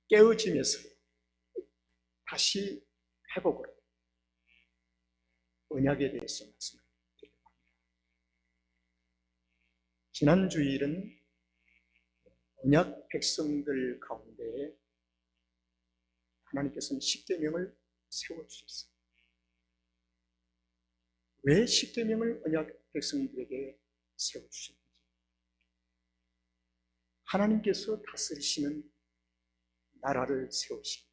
깨어지면서 다시 회복으로 언약에 대해서 말씀드립니다. 지난 주일은 언약 백성들 가운데 하나님께서는 십계명을 세워주셨어요. 왜 십계명을 언약 백성들에게 세워주셨는지, 하나님께서 다스리시는 나라를 세우시고,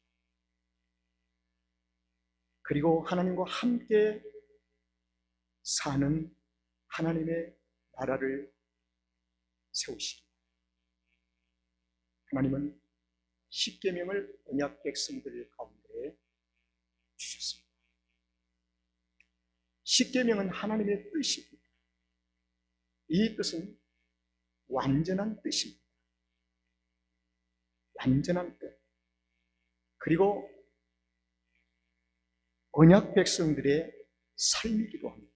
그리고 하나님과 함께 사는 하나님의 나라를 세우시기, 하나님은 십계명을 언약 백성들 가운데 주셨습니다. 십계명은 하나님의 뜻입니다. 이 뜻은 완전한 뜻입니다. 완전한 뜻. 그리고 언약 백성들의 삶이기도 합니다.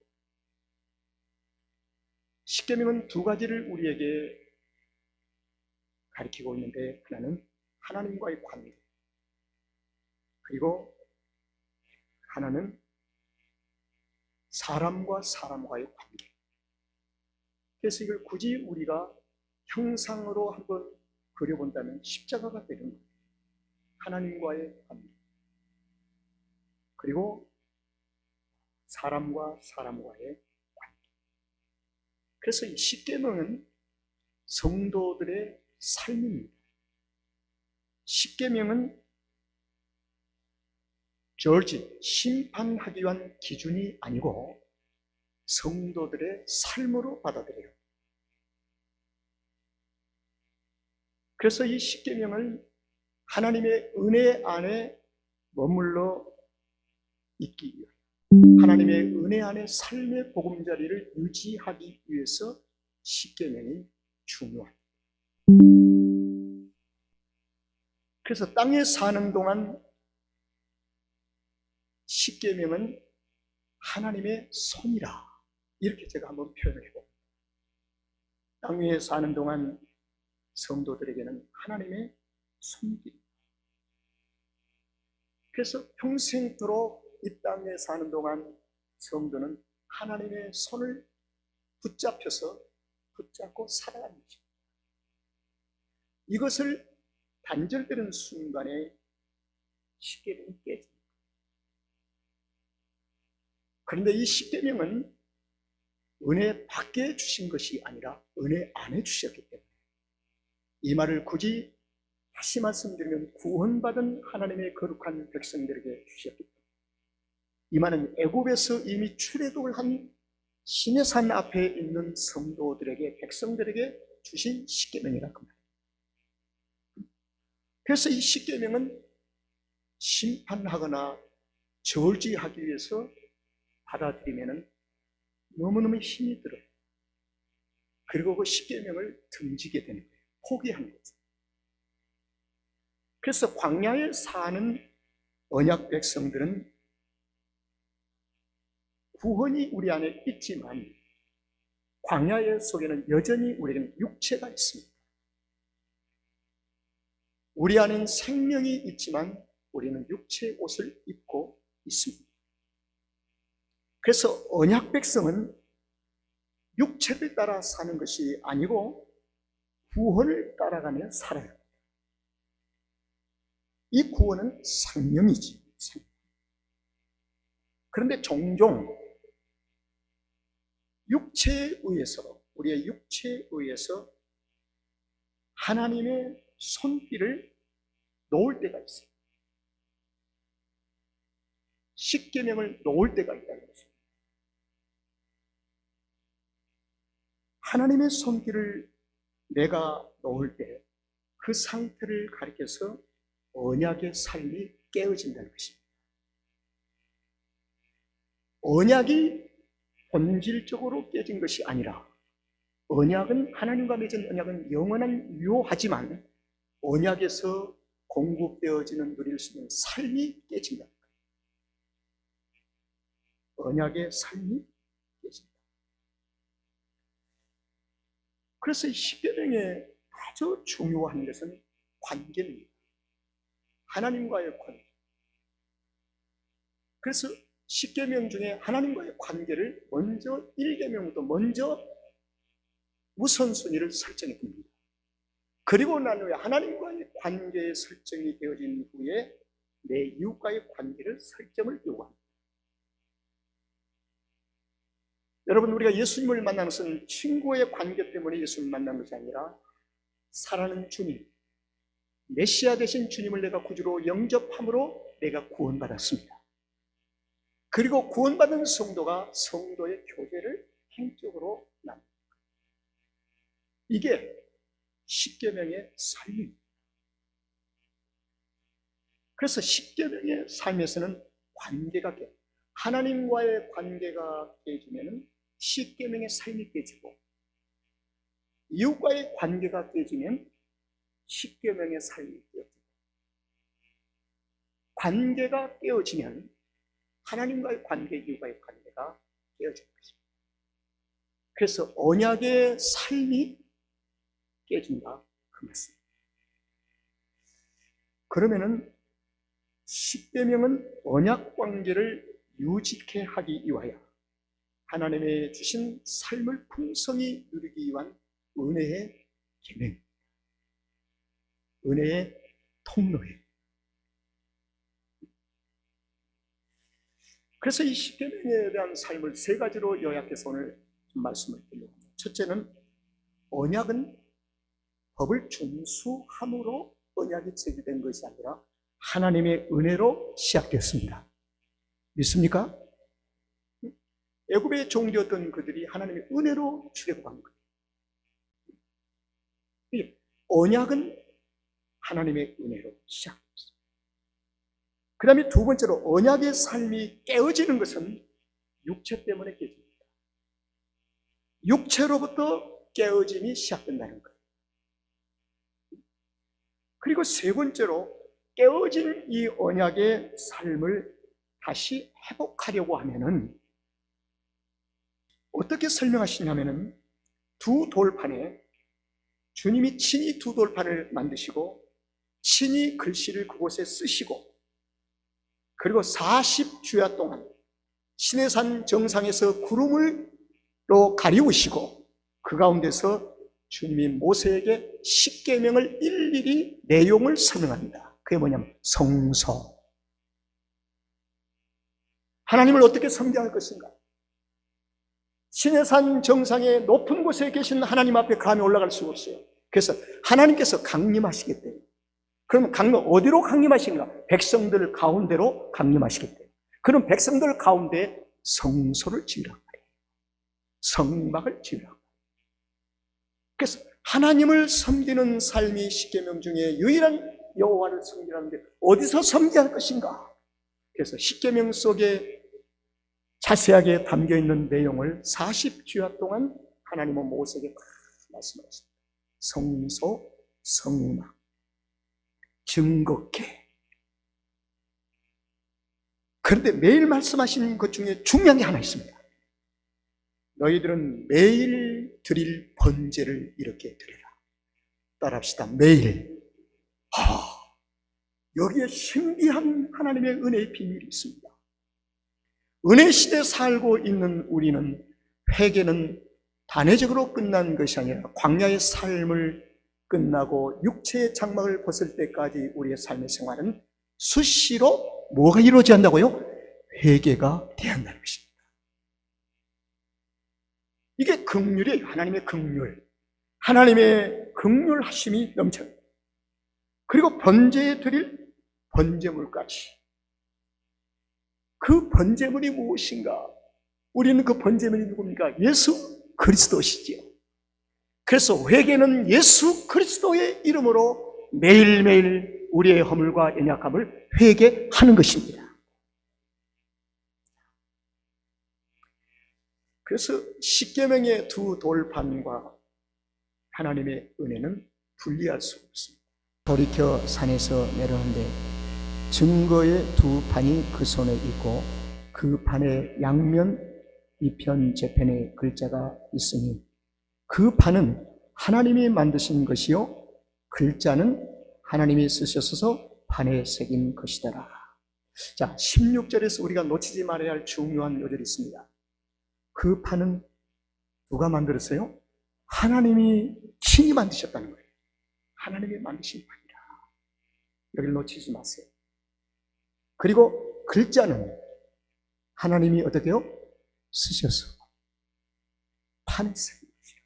십계명은 두 가지를 우리에게 가르치고 있는데, 하나는 하나님과의 관계, 그리고 하나는 사람과 사람과의 관계. 그래서 이걸 굳이 우리가 형상으로 한번 그려본다면 십자가가 되는 거예요. 하나님과의 관계, 그리고 사람과 사람과의 관계. 그래서 이 십계명은 성도들의 삶입니다. 십계명은 심판하기 위한 기준이 아니고 성도들의 삶으로 받아들여요. 그래서 이 십계명을 하나님의 은혜 안에 머물러 있기 위해, 하나님의 은혜 안에 삶의 보금자리를 유지하기 위해서 십계명이 중요합니다. 그래서 땅에 사는 동안 십계명은 하나님의 손이라, 이렇게 제가 한번 표현을 해봅니다. 땅 위에 사는 동안 성도들에게는 하나님의 손길입니다. 그래서 평생도록 이 땅에 사는 동안 성도는 하나님의 손을 붙잡고 살아가는 것입니다. 이것을 단절되는 순간에 십계명이 깨집니다. 그런데 이 십계명은 은혜 밖에 주신 것이 아니라 은혜 안에 주셨기 때문에, 이 말을 굳이 다시 말씀드리면 구원받은 하나님의 거룩한 백성들에게 주셨기 때문에, 이 말은 애굽에서 이미 출애굽을 한 시내산 앞에 있는 성도들에게, 백성들에게 주신 십계명이라 그 말이에요. 그래서 이 십계명은 심판하거나 저지하기 위해서 받아들이면 너무너무 힘이 들어요. 그리고 그 십계명을 등지게 되는 거예요. 포기하는 거죠. 그래서 광야에 사는 언약 백성들은 구원이 우리 안에 있지만 광야 속에는 여전히 우리는 육체가 있습니다. 우리 안에는 생명이 있지만 우리는 육체의 옷을 입고 있습니다. 그래서 언약 백성은 육체를 따라 사는 것이 아니고 구원을 따라가며 살아요. 이 구원은 생명이지. 그런데 종종 육체에 의해서, 우리의 육체에 의해서 하나님의 손길을 놓을 때가 있어요. 십계명을 놓을 때가 있다는 것입니다. 하나님의 손길을 내가 놓을 때 그 상태를 가리켜서 언약의 삶이 깨어진다는 것입니다. 언약이 본질적으로 깨진 것이 아니라, 언약은, 하나님과 맺은 언약은 영원한 유효하지만 언약에서 공급되어지는 누릴 수 있는 삶이 깨진다. 언약의 삶이 깨진다. 그래서 이 십계명에 아주 중요한 것은 관계입니다. 하나님과의 관계. 그래서 10계명 중에 하나님과의 관계를 먼저 1계명부터 먼저 우선순위를 설정해 둡니다. 그리고 난 후에 하나님과의 관계의 설정이 되어진 후에 내 이웃과의 관계를 설정을 요구합니다. 여러분, 우리가 예수님을 만나는 것은 친구의 관계 때문에 예수님을 만난 것이 아니라 살아가는 주님, 메시아 되신 주님을 내가 구주로 영접함으로 내가 구원받았습니다. 그리고 구원받은 성도가 성도의 교제를 행적으로 나눕니다. 이게 10계명의 삶입니다. 그래서 10계명의 삶에서는 관계가 깨, 하나님과의 관계가 깨지면 10계명의 삶이 깨지고, 이웃과의 관계가 깨지면 10계명의 삶이 깨지고, 관계가 깨어지면 하나님과의 관계, 이웃과의 관계가 깨어질 것입니다. 그래서 언약의 삶이 깨진다, 그 말씀입니다. 그러면은 10계명은 언약 관계를 유지케 하기 위하여 하나님의 주신 삶을 풍성히 누리기 위한 은혜의 계명, 은혜의 통로예요. 그래서 이 10계명에 대한 삶을 세 가지로 요약해서 오늘 좀 말씀을 드리려고 합니다. 첫째는, 언약은 법을 준수함으로 언약이 체결된 것이 아니라 하나님의 은혜로 시작되었습니다. 믿습니까? 애굽의 종되었던 그들이 하나님의 은혜로 출애굽한 거예요. 언약은 하나님의 은혜로 시작됐습니다. 그 다음에 두 번째로, 언약의 삶이 깨어지는 것은 육체 때문에 깨집니다. 육체로부터 깨어짐이 시작된다는 거예요. 그리고 세 번째로, 깨어진 이 언약의 삶을 다시 회복하려고 하면은 어떻게 설명하시냐면은, 두 돌판에 주님이 친히 두 돌판을 만드시고 친히 글씨를 그곳에 쓰시고, 그리고 40주야 동안 시내산 정상에서 구름으로 가리우시고 그 가운데서 주님이 모세에게 10계명을 일일이 내용을 설명합니다. 그게 뭐냐면 성서. 하나님을 어떻게 섬겨할 것인가? 시내산 정상의 높은 곳에 계신 하나님 앞에 감히 올라갈 수가 없어요. 그래서 하나님께서 강림하시겠대요. 그럼 어디로 강림하신가? 백성들 가운데로 강림하시겠대요. 그럼 백성들 가운데 성소를 지으라고 해요. 성막을 지으라고. 그래서 하나님을 섬기는 삶이 10계명 중에 유일한 여호와를 섬기라는데 어디서 섬겨야 할 것인가? 그래서 10계명 속에 자세하게 담겨있는 내용을 40주야 동안 하나님은 모세에게 말씀하셨습니다. 성소, 성막, 증거케. 그런데 매일 말씀하신 것 중에 중요한 게 하나 있습니다. 너희들은 매일 드릴 번제를 이렇게 드리라. 따라합시다. 매일. 여기에 신비한 하나님의 은혜의 비밀이 있습니다. 은혜 시대에 살고 있는 우리는 회개는 단회적으로 끝난 것이 아니라 광야의 삶을 끝나고 육체의 장막을 벗을 때까지 우리의 삶의 생활은 수시로 뭐가 이루어져야 한다고요? 회개가 돼야 한다는 것입니다. 이게 긍휼이에요. 하나님의 긍휼. 하나님의 긍휼하심이 넘쳐요. 그리고 번제에 드릴 번제물까지. 그 번제물이 무엇인가? 우리는 그 번제물이 누굽니까? 예수 그리스도시지요. 그래서 회개는 예수 그리스도의 이름으로 매일매일 우리의 허물과 연약함을 회개하는 것입니다. 그래서 10계명의 두 돌판과 하나님의 은혜는 분리할 수 없습니다. 돌이켜 산에서 내려오는데 증거의 두 판이 그 손에 있고 그 판의 양면 이편 제편에 글자가 있으니 그 판은 하나님이 만드신 것이요 글자는 하나님이 쓰셔서 판에 새긴 것이더라. 자, 16절에서 우리가 놓치지 말아야 할 중요한 요절이 있습니다. 그 판은 누가 만들었어요? 하나님이 친히 만드셨다는 거예요. 하나님이 만드신 판이라. 여기를 놓치지 마세요. 그리고 글자는 하나님이 어떻게 해요? 쓰셔서 판에 새긴 것이라.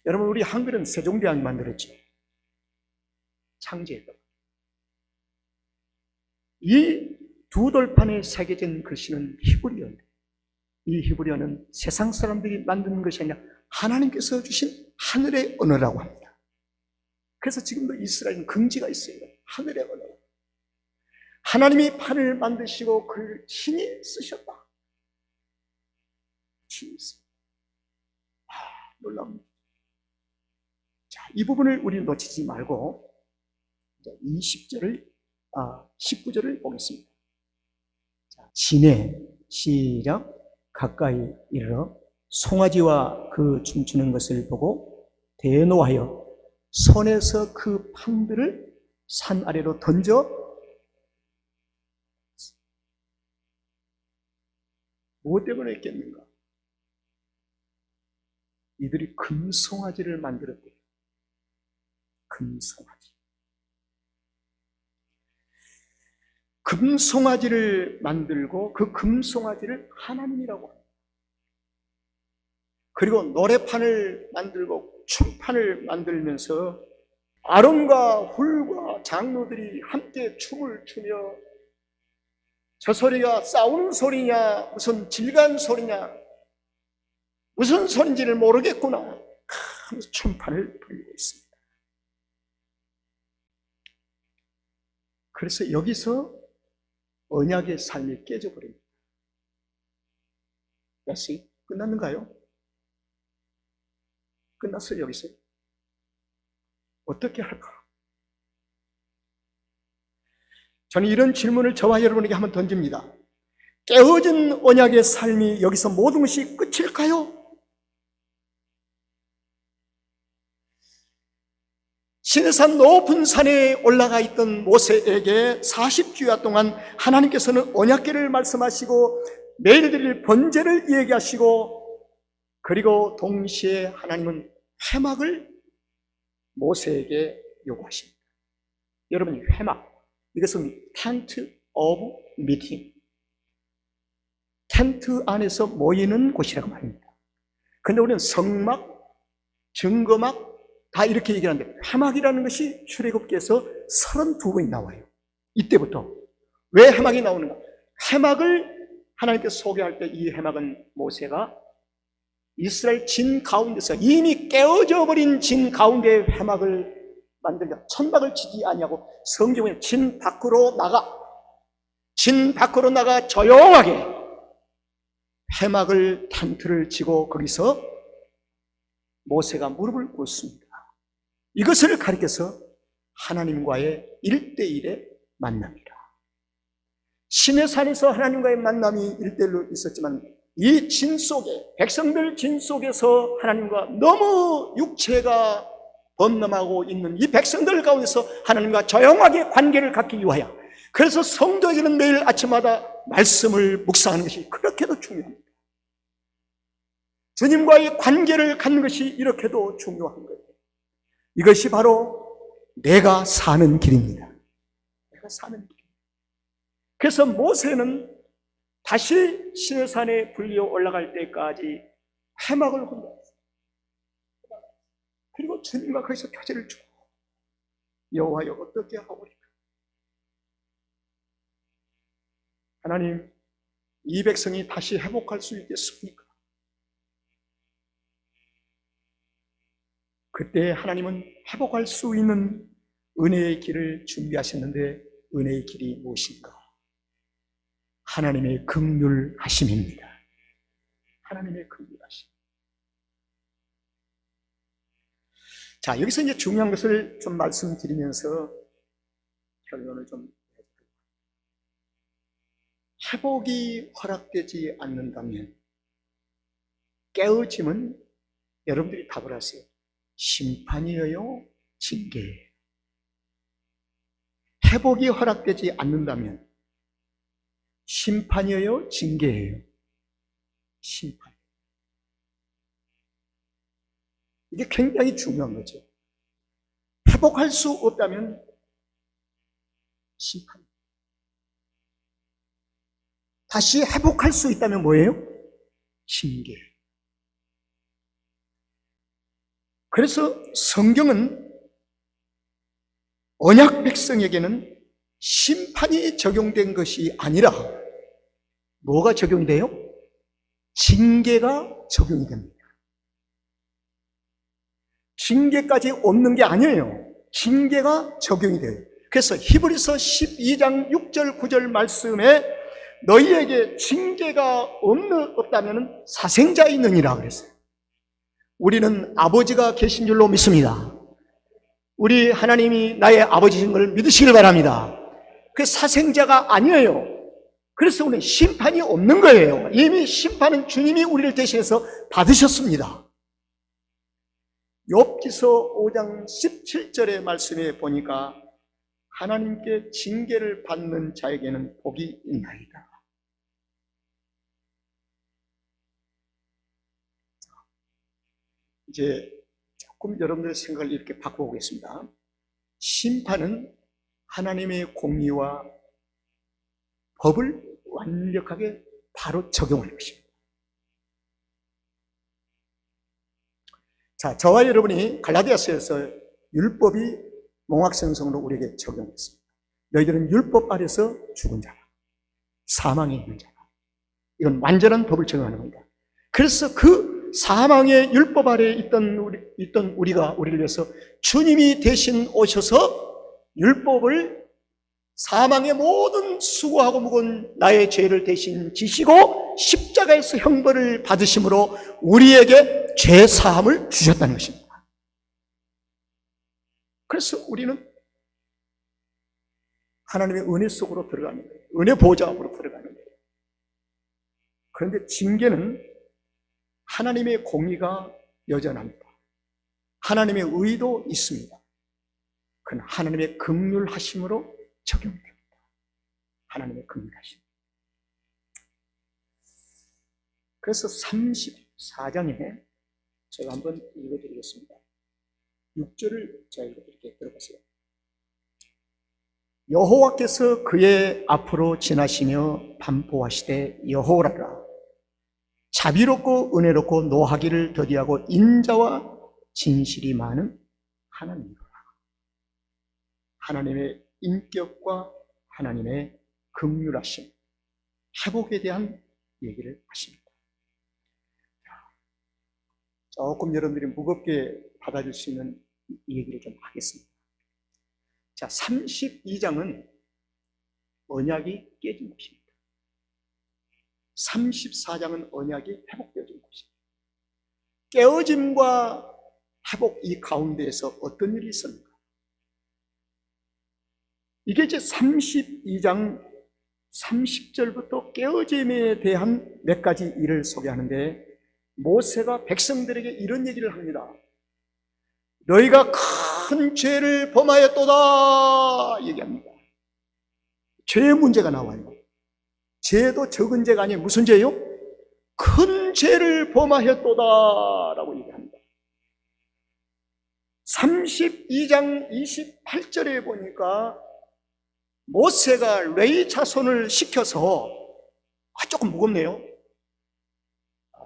여러분, 우리 한글은 세종대왕이 만들었죠. 창제했다. 이 두 돌판에 새겨진 글씨는 히브리어인데, 이 히브리어는 세상 사람들이 만드는 것이 아니라 하나님께서 주신 하늘의 언어라고 합니다. 그래서 지금도 이스라엘은 긍지가 있어요. 하늘의 언어. 하나님이 판을 만드시고 그를 친히 쓰셨다. 친히 쓰셨다. 놀랍니다. 자, 이 부분을 우리 놓치지 말고 19절을 보겠습니다. 자, 진해 시작. 가까이 이르러 송아지와 그 춤추는 것을 보고 대노하여 손에서 그 판들을 산 아래로 던져. 무엇 때문에 했겠는가? 이들이 금송아지를 만들었대요. 금송아지. 금송아지를 만들고 그 금송아지를 하나님이라고 합니다. 그리고 노래판을 만들고 춤판을 만들면서 아론과 훌과 장로들이 함께 춤을 추며 저 소리가 싸우는 소리냐 무슨 질간 소리냐 무슨 소리인지를 모르겠구나 하면서 춤판을 벌리고 있습니다. 그래서 여기서 언약의 삶이 깨져버립니다. 다시 끝났는가요? 끝났어요. 여기서 어떻게 할까? 저는 이런 질문을 저와 여러분에게 한번 던집니다. 깨어진 언약의 삶이 여기서 모든 것이 끝일까요? 시내산 높은 산에 올라가 있던 모세에게 40주야 동안 하나님께서는 언약궤를 말씀하시고 매일 드릴 번제를 얘기하시고 그리고 동시에 하나님은 회막을 모세에게 요구하십니다. 여러분, 회막, 이것은 텐트 오브 미팅, 텐트 안에서 모이는 곳이라고 말입니다. 그런데 우리는 성막, 증거막 다 이렇게 얘기하는데 회막이라는 것이 출애굽기에서 32번이 나와요. 이때부터. 왜 회막이 나오는가? 회막을 하나님께서 소개할 때 이 회막은 모세가 이스라엘 진 가운데서 이미 깨어져 버린 진 가운데의 회막을 만들자. 천막을 치지 아니하고 성경에 진 밖으로 나가 조용하게 회막을 텐트를 치고 거기서 모세가 무릎을 꿇습니다. 이것을 가리켜서 하나님과의 1대1의 만남이라. 시내산에서 하나님과의 만남이 1대1로 있었지만 이 진 속에, 백성들 진 속에서 하나님과 너무 육체가 범람하고 있는 이 백성들 가운데서 하나님과 조용하게 관계를 갖기 위하여, 그래서 성도에게는 매일 아침마다 말씀을 묵상하는 것이 그렇게도 중요합니다. 주님과의 관계를 갖는 것이 이렇게도 중요한 거예요. 이것이 바로 내가 사는 길입니다. 내가 사는 길. 그래서 모세는 다시 시내산에 불리어 올라갈 때까지 회막을 혼자 했어요. 그리고 주님과 거기서 표제를 주고 여호와여 어떻게 하오리까? 하나님, 이 백성이 다시 회복할 수 있겠습니까? 그때 하나님은 회복할 수 있는 은혜의 길을 준비하셨는데 은혜의 길이 무엇인가? 하나님의 긍휼하심입니다. 하나님의 긍휼하심. 자, 여기서 이제 중요한 것을 좀 말씀드리면서 결론을 좀 해드릴게요. 회복이 허락되지 않는다면 깨어짐은 여러분들이 답을 하세요. 심판이에요? 징계예요? 회복이 허락되지 않는다면 심판이에요? 징계예요? 심판. 이게 굉장히 중요한 거죠. 회복할 수 없다면 심판. 다시 회복할 수 있다면 뭐예요? 징계. 그래서 성경은 언약 백성에게는 심판이 적용된 것이 아니라 뭐가 적용이 돼요? 징계가 적용이 됩니다. 징계까지 없는 게 아니에요. 징계가 적용이 돼요. 그래서 히브리서 12장 6절 9절 말씀에 너희에게 징계가 없다면 사생자 있느니라 그랬어요. 우리는 아버지가 계신 줄로 믿습니다. 우리 하나님이 나의 아버지신 걸 믿으시길 바랍니다. 그 사생자가 아니에요. 그래서 우리는 심판이 없는 거예요. 이미 심판은 주님이 우리를 대신해서 받으셨습니다. 욥기서 5장 17절의 말씀에 보니까 하나님께 징계를 받는 자에게는 복이 있나이다. 이제 조금 여러분들의 생각을 이렇게 바꿔보겠습니다. 심판은 하나님의 공의와 법을 완벽하게 바로 적용하는 것입니다. 자, 저와 여러분이 갈라디아서에서 율법이 몽학성성으로 우리에게 적용했습니다. 너희들은 율법 아래서 죽은 자라, 사망에 있는 자라. 이건 완전한 법을 적용하는 겁니다. 그래서 그 사망의 율법 아래에 있던 우리가 우리를 위해서 주님이 대신 오셔서 율법을 사망의 모든 수고하고 무거운 나의 죄를 대신 지시고 십자가에서 형벌을 받으심으로 우리에게 죄 사함을 주셨다는 것입니다. 그래서 우리는 하나님의 은혜 속으로 들어가는 거예요. 은혜 보좌 앞으로 들어가는 거예요. 그런데 징계는 하나님의 공의가 여전합니다. 하나님의 의도 있습니다. 그건 하나님의 긍휼하심으로 적용됩니다. 하나님의 긍휼하심. 그래서 34장에 제가 한번 읽어드리겠습니다. 6절을 제가 읽어드릴게요. 들어보세요. 여호와께서 그의 앞으로 지나시며 반포하시되 여호와라 자비롭고 은혜롭고 노하기를 더디하고 인자와 진실이 많은 하나님이로라. 하나님의 인격과 하나님의 긍휼하심, 회복에 대한 얘기를 하십니다. 조금 여러분들이 무겁게 받아줄 수 있는 이 얘기를 좀 하겠습니다. 자, 32장은 언약이 깨진 것입니다. 34장은 언약이 회복되어진 것입니다. 깨어짐과 회복 이 가운데에서 어떤 일이 있습니까? 이게 이제 32장 30절부터 깨어짐에 대한 몇 가지 일을 소개하는데 모세가 백성들에게 이런 얘기를 합니다. 너희가 큰 죄를 범하였도다 얘기합니다. 죄의 문제가 나와요. 죄도 적은 죄가 아니에요. 무슨 죄요? 큰 죄를 범하였도다 라고 얘기합니다. 32장 28절에 보니까 모세가 레위 자손을 시켜서 조금 무겁네요.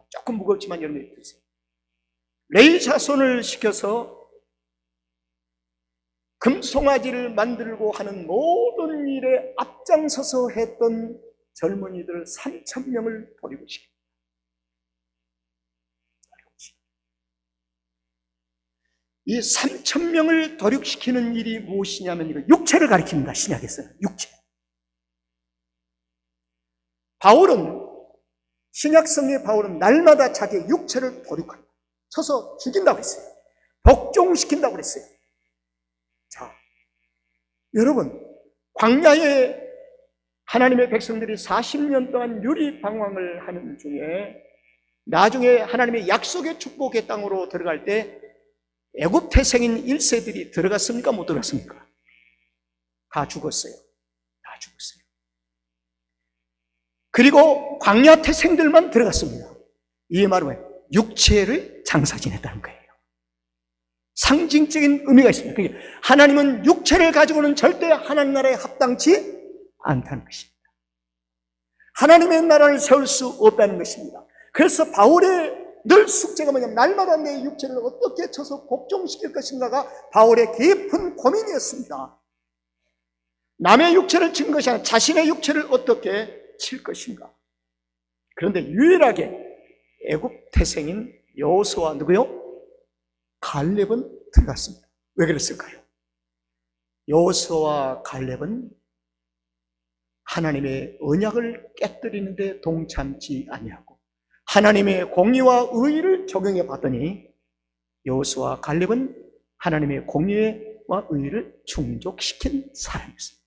조금 무겁지만 여러분이 들으세요. 레위 자손을 시켜서 금송아지를 만들고 하는 모든 일에 앞장서서 했던 젊은이들 3,000명을 버리고 시킵니다. 이 3,000명을 도륙시키는 일이 무엇이냐면 이거 육체를 가리킵니다. 신약에서는 육체. 바울은 신약성의 바울은 날마다 자기의 육체를 도륙합니다. 쳐서 죽인다고 했어요. 복종시킨다고 그랬어요. 자, 여러분 광야에 하나님의 백성들이 40년 동안 유리방황을 하는 중에 나중에 하나님의 약속의 축복의 땅으로 들어갈 때 애굽 태생인 1세들이 들어갔습니까? 못 들어갔습니까? 다 죽었어요. 다 죽었어요. 그리고 광야 태생들만 들어갔습니다. 이 말은 육체를 장사 지냈다는 거예요. 상징적인 의미가 있습니다. 그게 하나님은 육체를 가지고는 절대 하나님 나라에 합당치 않다는 것입니다. 하나님의 나라를 세울 수 없다는 것입니다. 그래서 바울의 늘 숙제가 뭐냐면 날마다 내 육체를 어떻게 쳐서 복종시킬 것인가가 바울의 깊은 고민이었습니다. 남의 육체를 친 것이 아니라 자신의 육체를 어떻게 칠 것인가. 그런데 유일하게 애굽 태생인 여호수아 누구요? 갈렙은 들어갔습니다. 왜 그랬을까요? 여호수아와 갈렙은 하나님의 언약을 깨뜨리는데 동참지 아니하고 하나님의 공의와 의의를 적용해 봤더니 여호수아와 갈렙은 하나님의 공의와 의의를 충족시킨 사람이었습니다.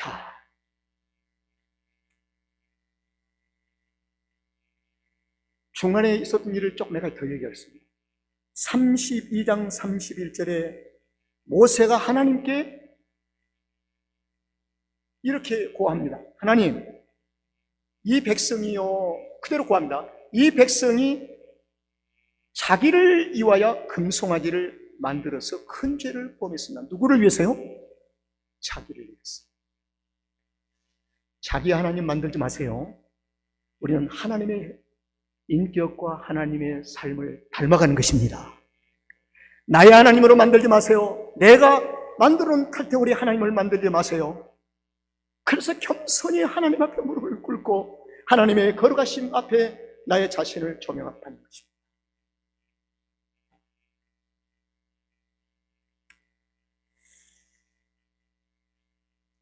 자, 중간에 있었던 일을 조금 내가 더 얘기하겠습니다. 32장 31절에 모세가 하나님께 이렇게 고합니다. 하나님, 이 백성이요, 그대로 고합니다. 이 백성이 자기를 위하여 금송아지를 만들어서 큰 죄를 범했습니다. 누구를 위해서요? 자기를 위해서. 자기 하나님 만들지 마세요. 우리는 하나님의 인격과 하나님의 삶을 닮아가는 것입니다. 나의 하나님으로 만들지 마세요. 내가 만들어 놓은 카테고리 하나님을 만들지 마세요. 그래서 겸손히 하나님 앞에 무릎을 꿇고 하나님의 거룩하심 앞에 나의 자신을 조명하는 것입니다.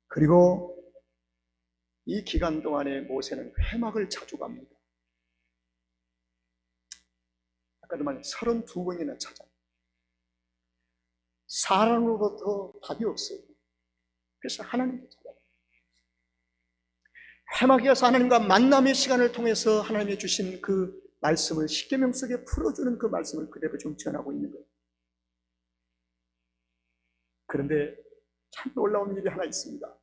그리고 이 기간 동안에 모세는 회막을 자주 갑니다. 아까도 말한 32번이나 찾아요. 사람으로부터 답이 없어요. 그래서 하나님을 찾아요. 회막에 가서 하나님과 만남의 시간을 통해서 하나님이 주신 그 말씀을 십계명 속에 풀어주는 그 말씀을 그대로 좀 전하고 있는 거예요. 그런데 참 놀라운 일이 하나 있습니다.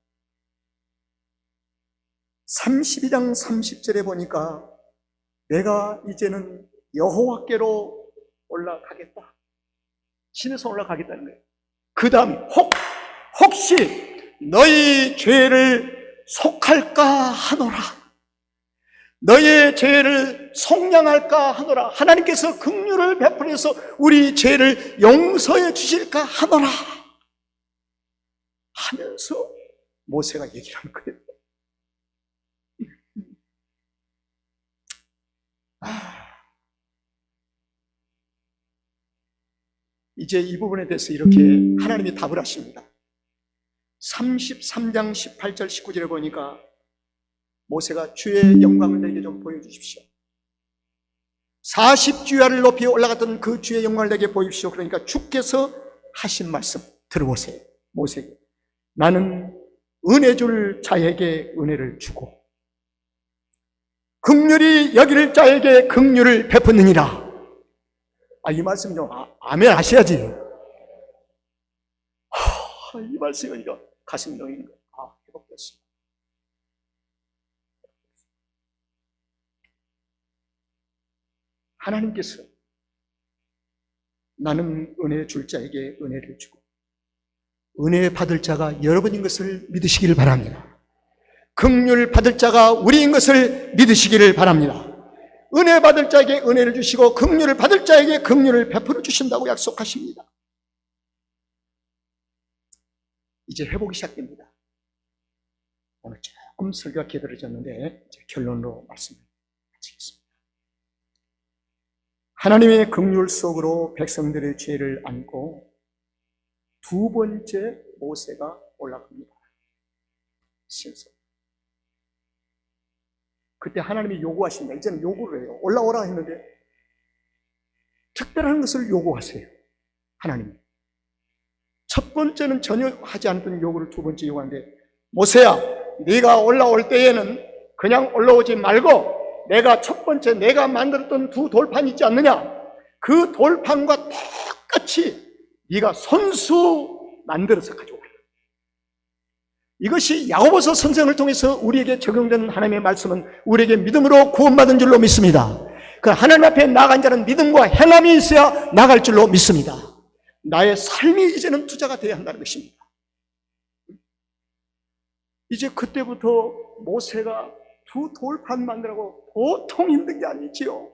32장 30절에 보니까 내가 이제는 여호와께로 올라가겠다. 신에서 올라가겠다는 거예요. 그 다음에 혹시 너희 죄를 속할까 하노라. 너희의 죄를 속량할까 하노라. 하나님께서 긍휼을 베풀어서 우리 죄를 용서해 주실까 하노라 하면서 모세가 얘기를 하는 거예요. 이제 이 부분에 대해서 이렇게 하나님이 답을 하십니다. 33장 18절 19절에 보니까 모세가 주의 영광을 내게 좀 보여주십시오. 40주야를 높이 올라갔던 그 주의 영광을 내게 보십시오. 그러니까 주께서 하신 말씀 들어보세요. 모세에게 나는 은혜 줄 자에게 은혜를 주고 긍휼히 여길 자에게 긍휼을 베푸느니라. 이 말씀 좀 아멘 하셔야지. 이 말씀이 이거 가슴 놓이는 거예요. 회복됐습니다. 하나님께서 나는 은혜 줄 자에게 은혜를 주고 은혜 받을 자가 여러분인 것을 믿으시기를 바랍니다. 긍휼 받을 자가 우리인 것을 믿으시기를 바랍니다. 은혜 받을 자에게 은혜를 주시고 긍휼을 받을 자에게 긍휼을 베풀어 주신다고 약속하십니다. 이제 회복이 시작됩니다. 오늘 조금 설교가 길어졌는데 이제 결론으로 말씀을 마치겠습니다. 하나님의 긍휼 속으로 백성들의 죄를 안고 두 번째 모세가 올라갑니다. 신성. 그때 하나님이 요구하십니다. 이제는 요구를 해요. 올라오라 했는데 특별한 것을 요구하세요. 하나님. 첫 번째는 전혀 하지 않던 요구를 두 번째 요구하는데 모세야, 네가 올라올 때에는 그냥 올라오지 말고 내가 첫 번째 내가 만들었던 두 돌판 있지 않느냐? 그 돌판과 똑같이 네가 손수 만들어서 가져오라. 이것이 야고보서 선생을 통해서 우리에게 적용되는 하나님의 말씀은 우리에게 믿음으로 구원받은 줄로 믿습니다. 그 하나님 앞에 나간 자는 믿음과 행함이 있어야 나갈 줄로 믿습니다. 나의 삶이 이제는 투자가 되어야 한다는 것입니다. 이제 그때부터 모세가 두 돌판 만들라고 보통 힘든 게 아니지요.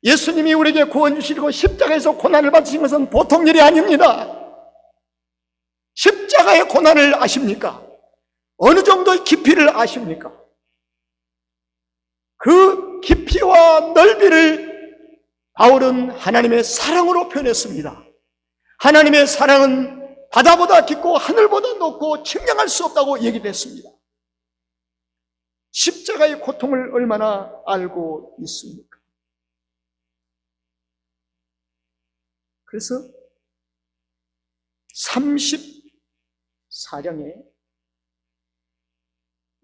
예수님이 우리에게 구원 주시고 십자가에서 고난을 받으신 것은 보통 일이 아닙니다. 십자가의 고난을 아십니까? 어느 정도의 깊이를 아십니까? 그 깊이와 넓이를 바울은 하나님의 사랑으로 표현했습니다. 하나님의 사랑은 바다보다 깊고 하늘보다 높고 측량할 수 없다고 얘기를 했습니다. 십자가의 고통을 얼마나 알고 있습니까? 그래서 34장에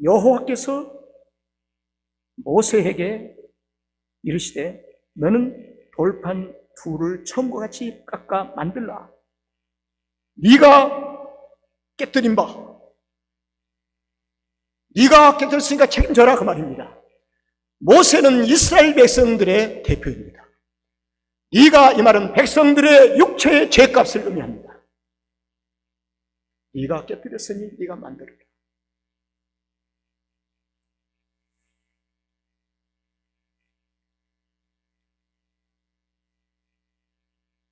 여호와께서 모세에게 이르시되 너는 돌판 둘을 처음과 같이 깎아 만들라. 네가 깨뜨린 바 네가 깨뜨렸으니까 책임져라 그 말입니다. 모세는 이스라엘 백성들의 대표입니다. 네가 이 말은 백성들의 육체의 죄값을 의미합니다. 네가 깨뜨렸으니 네가 만들어라.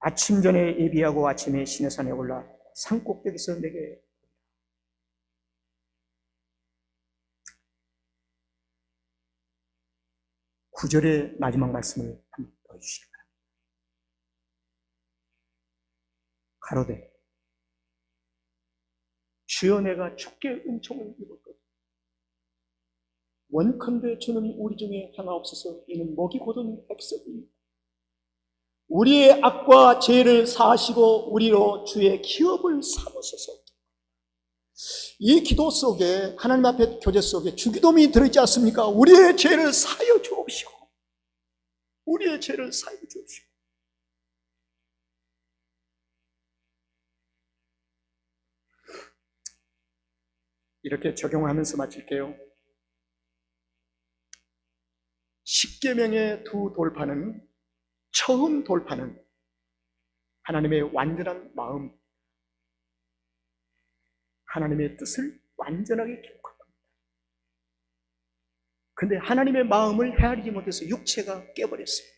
아침 전에 예비하고 아침에 시내산에 올라 산꼭대기에서 내게 9절의 마지막 말씀을 한번 더 주시기 바랍니다. 가로되 주여 내가 주께 은총을 입었거든. 원컨대 주는 우리 중에 하나옵소서. 이는 목이 곧은 백성입니다. 우리의 악과 죄를 사하시고 우리로 주의 기업을 삼으소서. 이 기도 속에 하나님 앞에 교제 속에 주기도문이 들어있지 않습니까? 우리의 죄를 사하여 주옵시고 우리의 죄를 사하여 주옵시고. 이렇게 적용하면서 마칠게요. 십계명의 두 돌파는 처음 돌파는 하나님의 완전한 마음, 하나님의 뜻을 완전하게 기록한 겁니다. 그런데 하나님의 마음을 헤아리지 못해서 육체가 깨버렸습니다.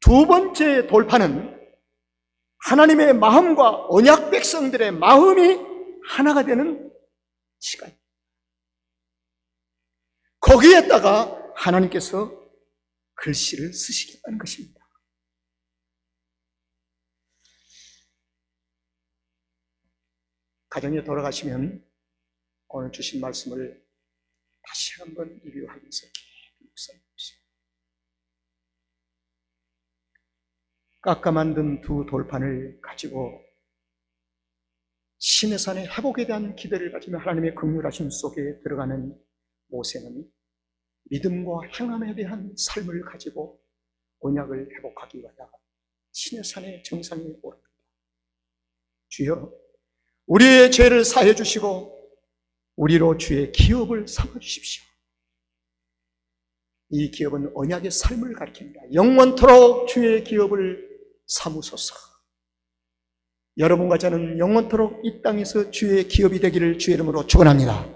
두 번째 돌파는 하나님의 마음과 언약 백성들의 마음이 하나가 되는 시간입니다. 거기에다가 하나님께서 글씨를 쓰시겠다는 것입니다. 가정에 돌아가시면 오늘 주신 말씀을 다시 한번 리뷰하면서 묵상해 보십시오. 깎아 만든 두 돌판을 가지고 시내산의 회복에 대한 기대를 가지며 하나님의 긍휼하심 속에 들어가는 모세는 믿음과 행함에 대한 삶을 가지고 언약을 회복하기 위하여 시내산의 정상에 오릅니다. 주여 우리의 죄를 사해 주시고 우리로 주의 기업을 삼아 주십시오. 이 기업은 언약의 삶을 가리킵니다. 영원토록 주의 기업을 삼으소서. 여러분과 저는 영원토록 이 땅에서 주의 기업이 되기를 주의 이름으로 축원합니다.